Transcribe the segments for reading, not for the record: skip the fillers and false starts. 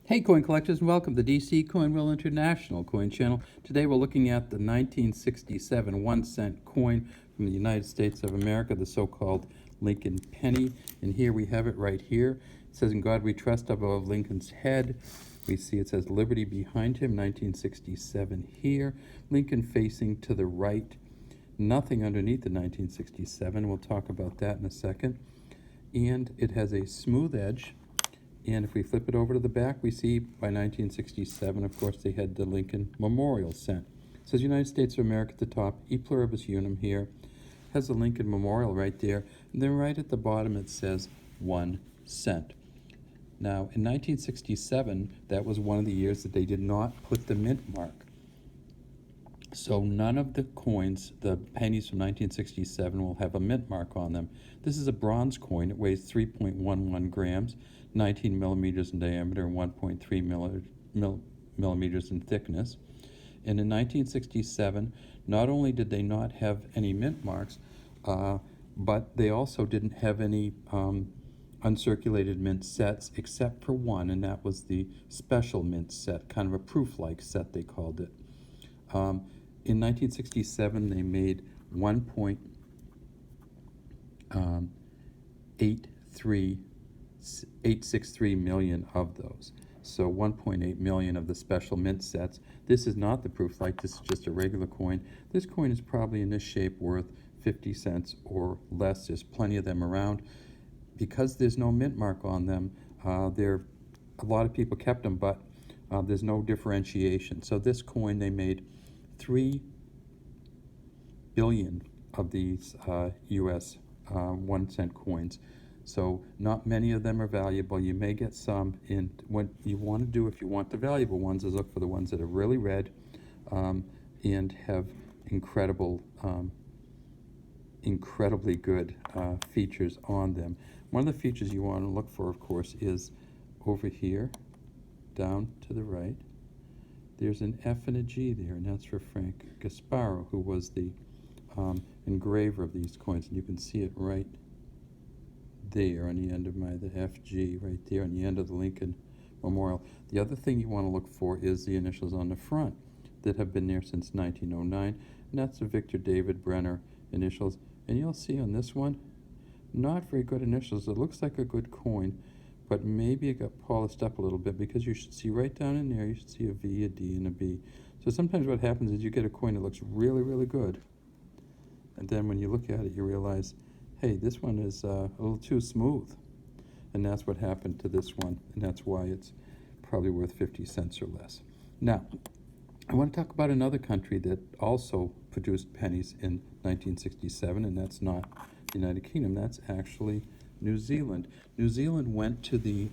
Hey coin collectors, and welcome to DC Coin Will International Coin Channel. Today we're looking at the 1967 1-cent coin from the United States of America, the so-called Lincoln penny. And here we have it right here. It says, "In God We Trust," above Lincoln's head. We see it says Liberty behind him, 1967 here. Lincoln facing to the right. Nothing underneath the 1967. We'll talk about that in a second. And it has a smooth edge. And if we flip it over to the back, we see by 1967, of course, they had the Lincoln Memorial cent. It says United States of America at the top, E pluribus unum here. Has the Lincoln Memorial right there. And then right at the bottom it says 1 cent. Now, in 1967, that was one of the years that they did not put the mint mark. So none of the coins, the pennies from 1967, will have a mint mark on them. This is a bronze coin. It weighs 3.11 grams, 19 millimeters in diameter, and 1.3 millimeters in thickness. And in 1967, not only did they not have any mint marks, but they also didn't have any uncirculated mint sets except for one, and that was the special mint set, kind of a proof-like set they called it. In 1967, they made 1.863 million of those. So 1.8 million of the special mint sets. This is not the proof like, this is just a regular coin. This coin is probably in this shape worth 50 cents or less. There's plenty of them around. Because there's no mint mark on them, a lot of people kept them, but there's no differentiation. So this coin, they made 3 billion of these US 1 cent coins. So not many of them are valuable. You may get some, and what you want to do if you want the valuable ones is look for the ones that are really red and have incredibly good features on them. One of the features you want to look for, of course, is over here, down to the right. There's an F and a G there, and that's for Frank Gasparo, who was the engraver of these coins. And you can see it right there on the end of the FG, right there on the end of the Lincoln Memorial. The other thing you want to look for is the initials on the front that have been there since 1909, and that's the Victor David Brenner initials. And you'll see on this one, not very good initials. It looks like a good coin, but maybe it got polished up a little bit, because you should see right down in there, you should see a V, a D, and a B. So sometimes what happens is you get a coin that looks really, really good, and then when you look at it, you realize, hey, this one is a little too smooth. And that's what happened to this one, and that's why it's probably worth 50 cents or less. Now, I want to talk about another country that also produced pennies in 1967, and that's not the United Kingdom, that's actually New Zealand. New Zealand went to the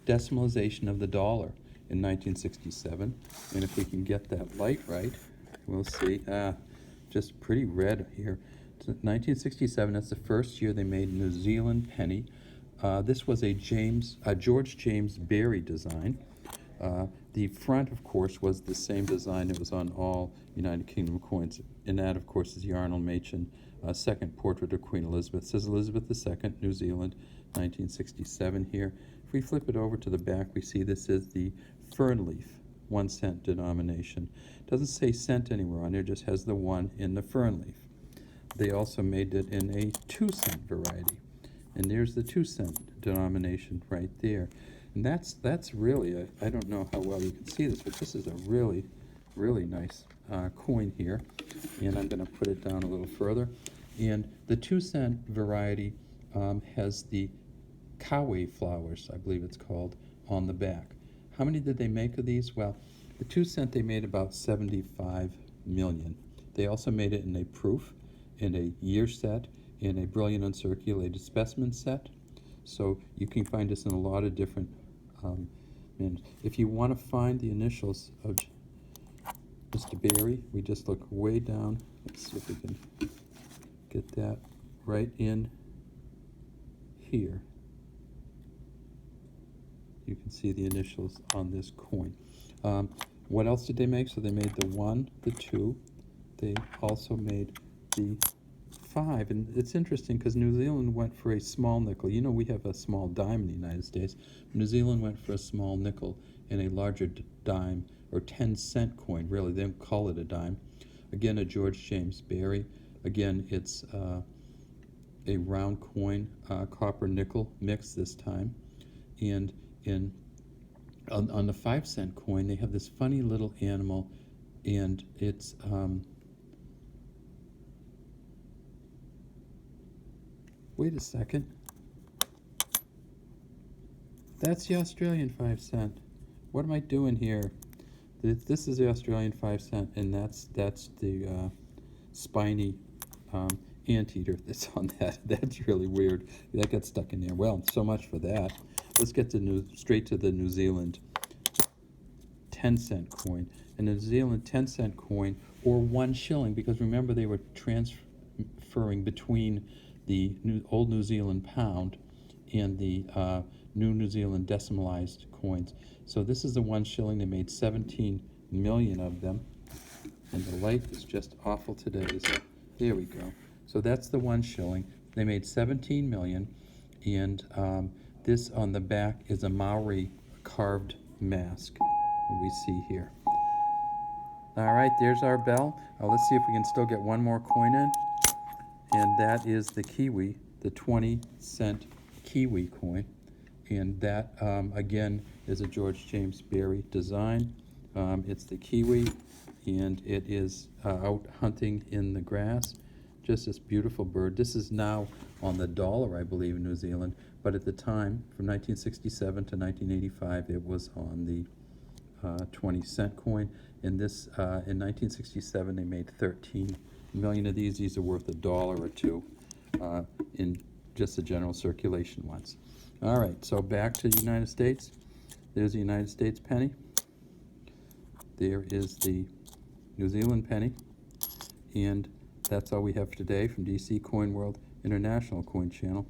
decimalization of the dollar in 1967, and if we can get that light right, we'll see, just pretty red here. 1967, that's the first year they made New Zealand penny. This was a George James Berry design. The front, of course, was the same design that was on all United Kingdom coins, and that, of course, is the Arnold Machin second portrait of Queen Elizabeth. It says Elizabeth II, New Zealand, 1967 here. If we flip it over to the back, we see this is the Fern leaf, 1 cent denomination. It doesn't say cent anywhere on there, just has the 1 in the fern leaf. They also made it in a 2 cent variety, and there's the 2 cent denomination right there. And that's really, I don't know how well you can see this, but this is a really, really nice coin here. And I'm going to put it down a little further. And the 2 cent variety has the Kiwi flowers, I believe it's called, on the back. How many did they make of these? Well, the 2 cent they made about 75 million. They also made it in a proof, in a year set, in a brilliant uncirculated specimen set. So you can find this in a lot of different if you want to find the initials of Mr. Berry, we just look way down. Let's see if we can get that right in here. You can see the initials on this coin. What else did they make? So they made the 1, the 2. They also made the 5, and it's interesting because New Zealand went for a small nickel. You know, we have a small dime in the United States. New Zealand went for a small nickel and a larger dime, or 10-cent coin, really. They don't call it a dime. Again, a George James Barry. Again, it's a round coin, copper-nickel mix this time. And on the 5-cent coin, they have this funny little animal, and it's wait a second. That's the Australian 5-cent. What am I doing here? This is the Australian 5-cent, and that's the spiny anteater that's on that. That's really weird. That got stuck in there. Well, so much for that. Let's get straight to the New Zealand 10-cent coin. And the New Zealand 10-cent coin, or 1 shilling, because remember they were transferring between the old New Zealand pound and the New Zealand decimalized coins. So this is the 1 shilling. They made 17 million of them. And the light is just awful today. So there we go. So that's the 1 shilling. They made 17 million. And this on the back is a Maori carved mask we see here. All right, there's our bell. Let's see if we can still get one more coin in. And that is the Kiwi, the 20-cent Kiwi coin. And that, again, is a George James Barry design. It's the Kiwi, and it is out hunting in the grass. Just this beautiful bird. This is now on the dollar, I believe, in New Zealand. But at the time, from 1967 to 1985, it was on the 20-cent coin. And this, in 1967, they made 13 million of these. These are worth $1 or $2 in just the general circulation ones. All right, so back to the United States. There's the United States penny. There is the New Zealand penny. And that's all we have for today from DC Coin World International Coin Channel.